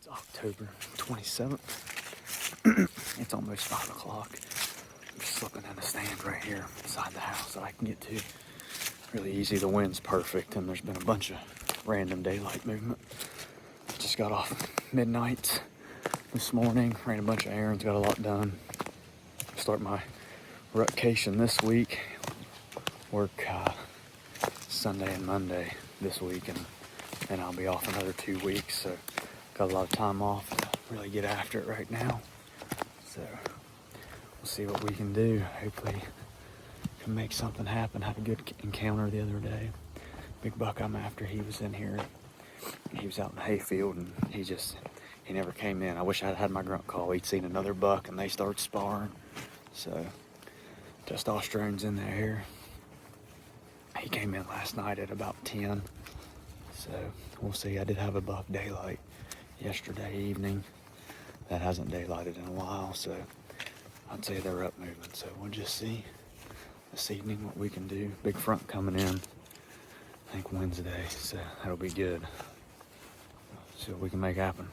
It's October 27th. It's almost 5 o'clock. I'm just looking in a stand right here beside the house that I can get to really easy. The wind's perfect, and there's been a bunch of random daylight movement. Just got off midnight this morning, ran a bunch of errands, got a lot done. Start my rutcation this week. Work Sunday and Monday this week, and then I'll be off another 2 weeks. So got a lot of time off to really get after it right now. So we'll see what we can do. Hopefully can make something happen. Had a good encounter the other day. Big buck I'm after, he was in here. He was out in the hayfield, and he never came in. I wish I'd had my grunt call. He'd seen another buck, and they started sparring. So testosterone's in the air. He came in last night at about 10. So we'll see. I did have a buck daylight yesterday evening. That hasn't daylighted in a while, so I'd say they're up moving. So we'll just see this evening what we can do. Big front coming in, I think Wednesday, so that'll be good. See what we can make happen.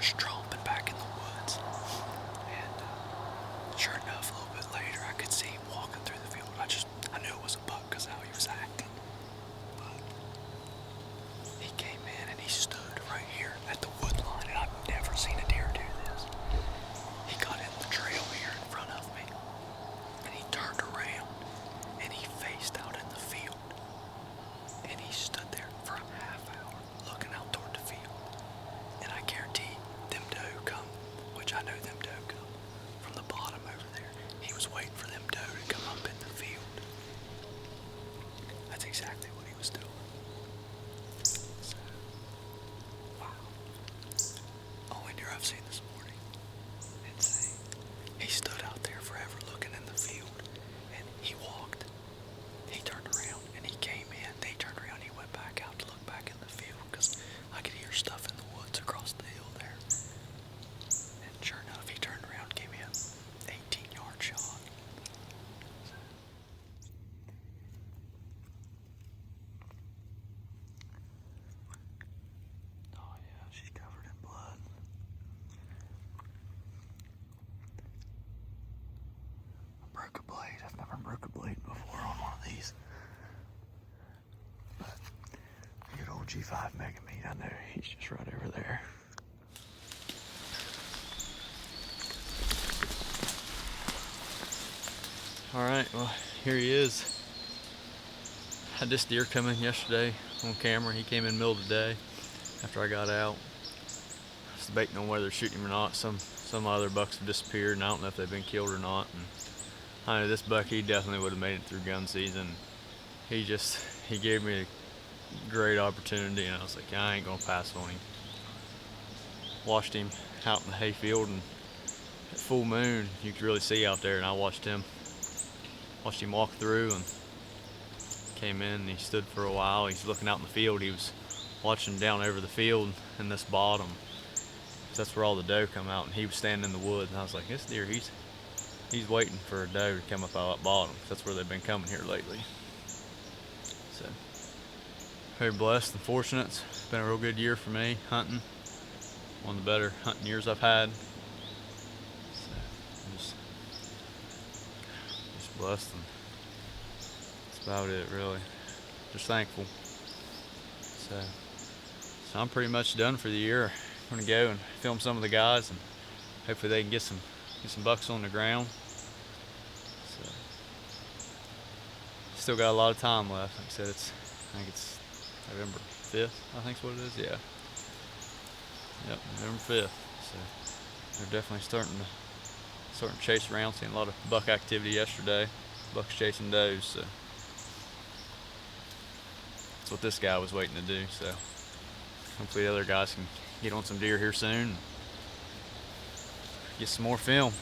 just tromping back in the woods. And sure enough, a little bit later, I could see him walking through the field. I knew it was a buck because how he was acting. But he came in and he stood right here at the wood line, and I've never seen a deer do this. He got in the trail here in front of me, and he turned around, and he faced out in the field. And he stood there for a half hour looking out toward the field. And I guarantee them doe come, which I know them doe come, from the bottom over there. He was waiting for them doe to come up in the field. That's exactly what he was doing. So, wow. Only deer I've seen this morning. Insane. He stood out there forever looking in the field. And he walked. He turned around and he came in. They turned around and he went back out to look back in the field because I could hear stuff in the woods across the hill there. And sure enough, he turned around and gave me an 18-yard shot. Oh yeah, she's covered in blood. I broke a blade. I've never broke a blade before on one of these. But good old G5 MegaMeat, I know he's just right over there. Alright, well, here he is. Had this deer come in yesterday on camera. He came in the middle of the day after I got out. I was debating on whether to shoot him or not. Some other bucks have disappeared, and I don't know if they've been killed or not. And I know this buck, he definitely would have made it through gun season. He gave me a great opportunity, and I was like, I ain't gonna pass on him. Watched him out in the hayfield, and at full moon, you could really see out there, and I watched him walk through and came in, and he stood for a while. He's looking out in the field. He was watching down over the field in this bottom. That's where all the doe come out, and he was standing in the woods, and I was like, this deer, he's waiting for a doe to come up out that bottom. That's where they've been coming here lately. So, very blessed and fortunate. It's been a real good year for me hunting. One of the better hunting years I've had. So, I'm just blessed, and that's about it, really. Just thankful. So I'm pretty much done for the year. I'm gonna go and film some of the guys, and hopefully they can get some bucks on the ground. So still got a lot of time left. Like I said, I think it's November 5th. I think's what it is. Yeah. Yep, November 5th. So they're definitely starting to chase around. Seeing a lot of buck activity yesterday. Bucks chasing does. So that's what this guy was waiting to do. So hopefully the other guys can get on some deer here soon and get some more film.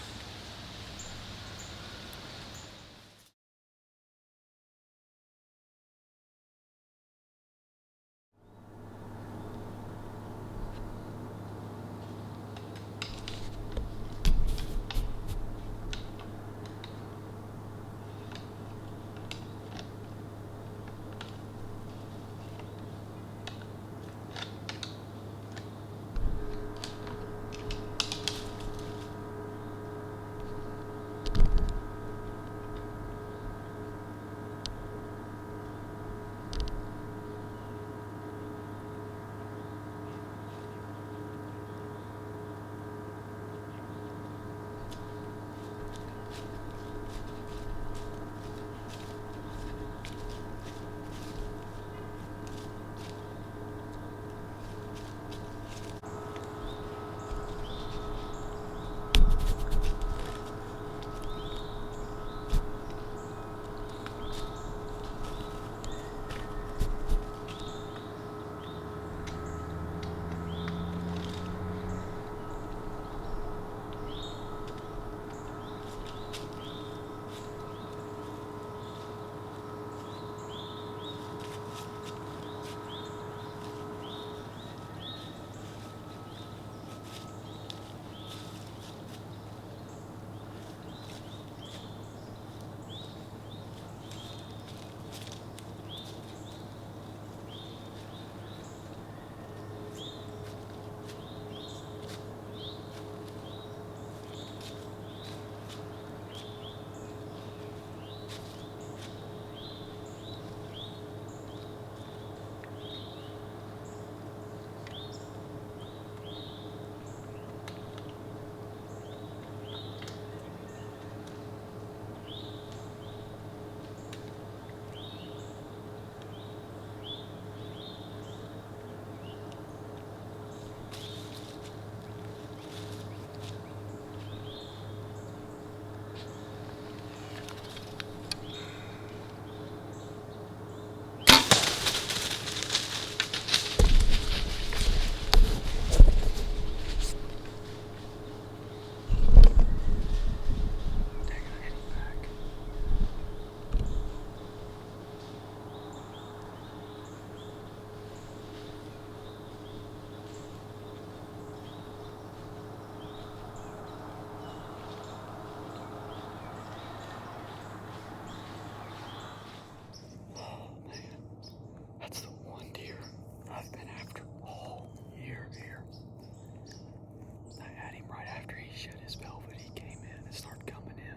shed his velvet, he came in and started coming in.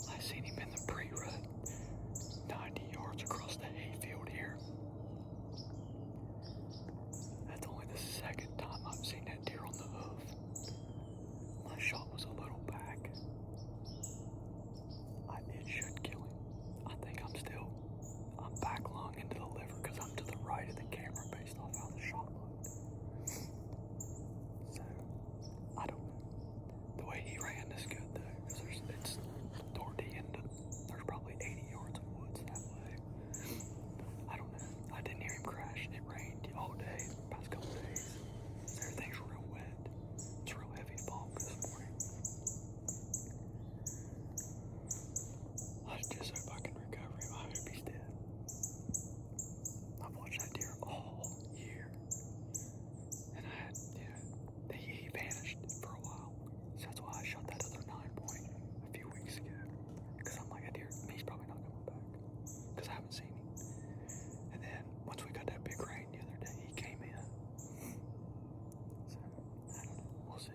I seen him in the pre-rut, 90 yards across the hayfield here. That's only the second time I've seen that deer on the hoof. My shot was a little back. It should kill him. I think I'm back lung into the liver because I'm to the right of the camera based off how the shot looked. So, I don't know. The way he ran is good though, because it's toward the end of, there's probably 80 yards of woods that way. I don't know. I didn't hear him crash, and it rained all day the past couple days. So everything's real wet. It's real heavy fog this morning. I just hope I can recover him. I hope he's dead. I've watched that deer all year. And he vanished for a while. So that's why I shot that other 9-point a few weeks ago. Because I'm like, that deer, he's probably not coming back. Because I haven't seen him. And then once we got that big rain the other day, he came in. So, I don't know. We'll see.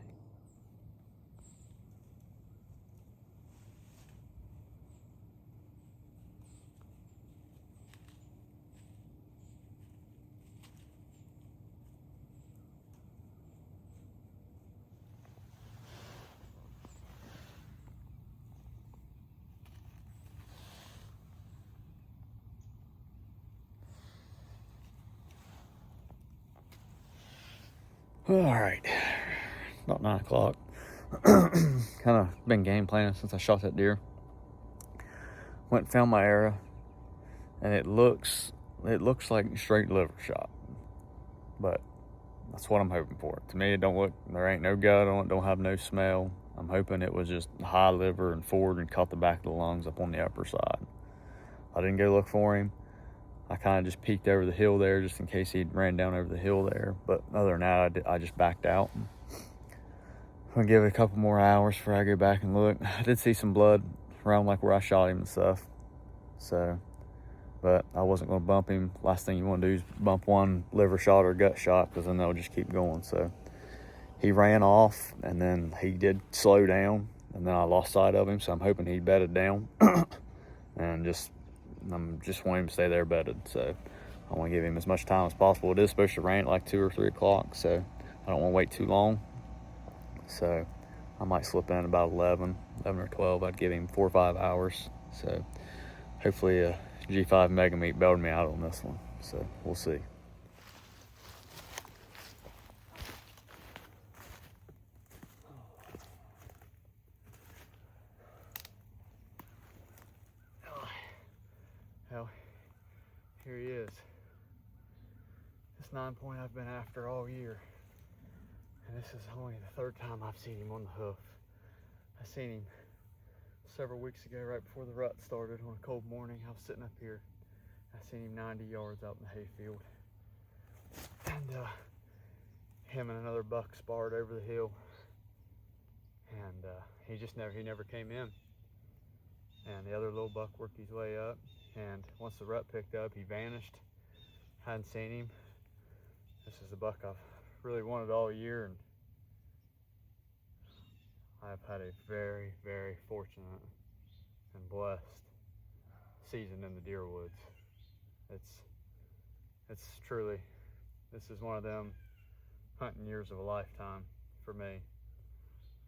All right, about 9 o'clock. Kind of been game planning since I shot that deer. Went and found my arrow, and it looks like straight liver shot, but that's what I'm hoping for. To me, it don't look. There ain't no gut on it. Don't have no smell. I'm hoping it was just high liver and forward and caught the back of the lungs up on the upper side. I didn't go look for him. I kind of just peeked over the hill there just in case he ran down over the hill there. But other than that, I just backed out. I'm going to give it a couple more hours before I go back and look. I did see some blood around like where I shot him and stuff. So, but I wasn't going to bump him. Last thing you want to do is bump one liver shot or gut shot, because then they'll just keep going. So he ran off, and then he did slow down, and then I lost sight of him. So I'm hoping he bedded down. And I'm just wanting him to stay there bedded, so I want to give him as much time as possible. It is supposed to rain at like 2 or 3 o'clock, so I don't want to wait too long. So I might slip in about 11 or 12. I'd give him 4 or 5 hours. So hopefully a G5 MegaMeat bailed me out on this one. So we'll see. Well, here he is. This 9-point I've been after all year. And this is only the 3rd time I've seen him on the hoof. I seen him several weeks ago, right before the rut started on a cold morning. I was sitting up here. I seen him 90 yards out in the hayfield. And him and another buck sparred over the hill. And he never came in. And the other little buck worked his way up. And once the rut picked up, he vanished. Hadn't seen him. This is the buck I've really wanted all year, and I've had a very, very fortunate and blessed season in the deer woods. It's truly, this is one of them hunting years of a lifetime for me.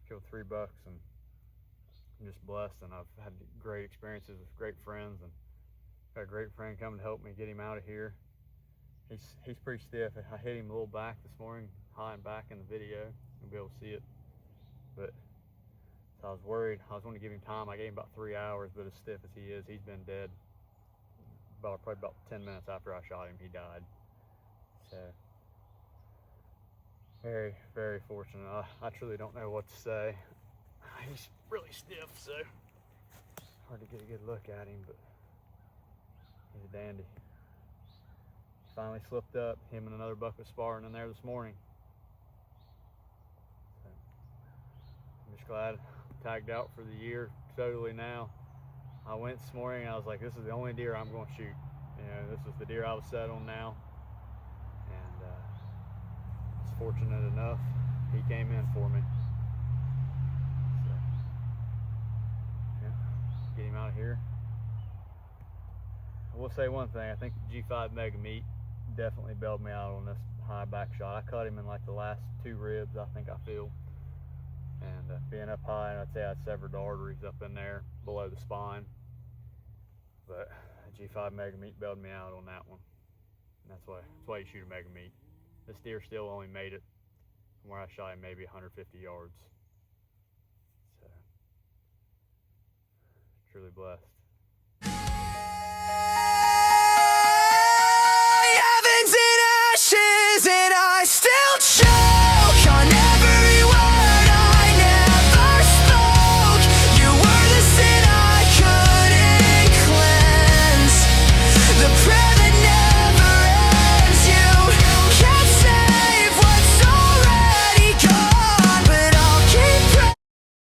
Killed 3 bucks, and I'm just blessed, and I've had great experiences with great friends, and got a great friend coming to help me get him out of here. He's pretty stiff. I hit him a little back this morning, high and back in the video. You'll be able to see it. But so I was worried. I was going to give him time. I gave him about 3 hours, but as stiff as he is, he's been dead. Probably about 10 minutes after I shot him, he died. So very, very fortunate. I truly don't know what to say. He's really stiff, so hard to get a good look at him, but he's a dandy. Finally slipped up. Him and another buck was sparring in there this morning. So I'm just glad I tagged out for the year totally now. I went this morning and I was like, this is the only deer I'm going to shoot. You know, this is the deer I was set on now. And I was fortunate enough, he came in for me. here. I will say one thing, I think the G5 MegaMeat definitely bailed me out on this high back shot. I cut him in like the last 2 ribs, I think I feel. And being up high, I'd say I severed the arteries up in there below the spine. But G5 MegaMeat bailed me out on that one. And that's why you shoot a MegaMeat. This deer still only made it from where I shot him maybe 150 yards. So, truly blessed.